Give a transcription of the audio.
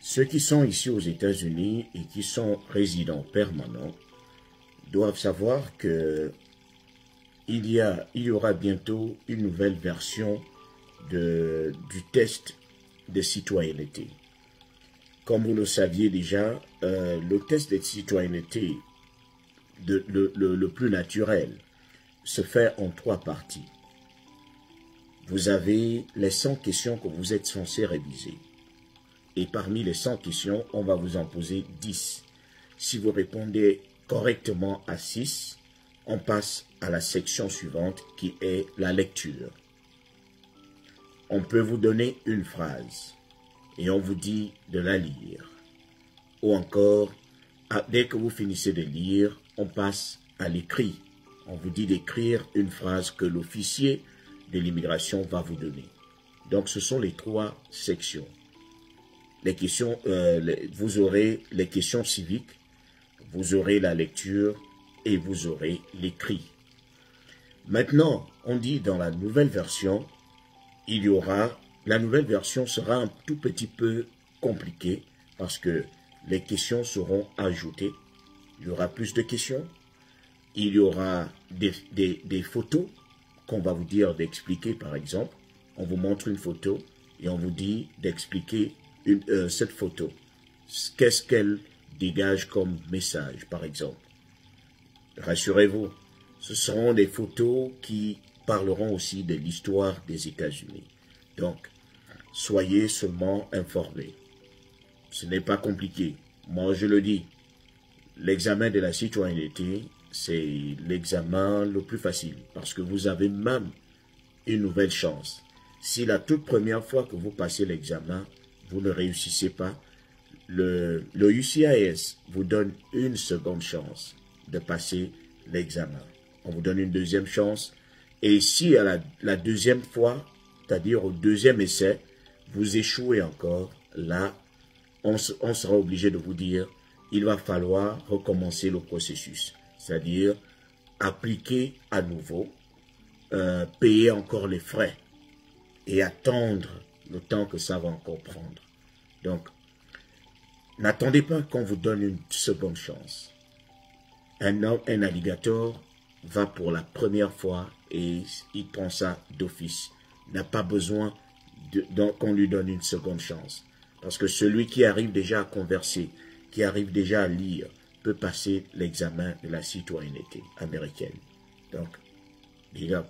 Ceux qui sont ici aux États-Unis et qui sont résidents permanents doivent savoir que il y aura bientôt une nouvelle version du test de citoyenneté. Comme vous le saviez déjà, le test de citoyenneté le plus naturel se fait en 3 parties. Vous avez les 100 questions que vous êtes censé réviser. Et parmi les 100 questions, on va vous en poser 10. Si vous répondez correctement à 6, on passe à la section suivante qui est la lecture. On peut vous donner une phrase et on vous dit de la lire. Ou encore, dès que vous finissez de lire, on passe à l'écrit. On vous dit d'écrire une phrase que l'officier de l'immigration va vous donner. Donc, ce sont les 3 sections. Les questions, vous aurez les questions civiques, vous aurez la lecture et vous aurez l'écrit. Maintenant, on dit dans la nouvelle version, la nouvelle version sera un tout petit peu compliquée parce que les questions seront ajoutées. Il y aura plus de questions. Il y aura des photos qu'on va vous dire d'expliquer, par exemple. On vous montre une photo et on vous dit d'expliquer cette photo. Qu'est-ce qu'elle dégage comme message, par exemple. Rassurez-vous, ce seront des photos qui parleront aussi de l'histoire des États-Unis. Donc, soyez seulement informés. Ce n'est pas compliqué. Moi, je le dis, l'examen de la citoyenneté, c'est l'examen le plus facile parce que vous avez même une nouvelle chance. Si la toute première fois que vous passez l'examen, vous ne réussissez pas, le USCIS vous donne une seconde chance de passer l'examen. On vous donne une deuxième chance. Et si à la deuxième fois, c'est-à-dire au deuxième essai, vous échouez encore, là, on sera obligé de vous dire, il va falloir recommencer le processus. C'est-à-dire appliquer à nouveau, payer encore les frais et attendre le temps que ça va encore prendre. Donc, n'attendez pas qu'on vous donne une seconde chance. Un alligator va pour la première fois et il prend ça d'office. Il n'a pas besoin qu'on lui donne une seconde chance. Parce que celui qui arrive déjà à converser, qui arrive déjà à lire, peut passer l'examen de la citoyenneté américaine. Donc, big up.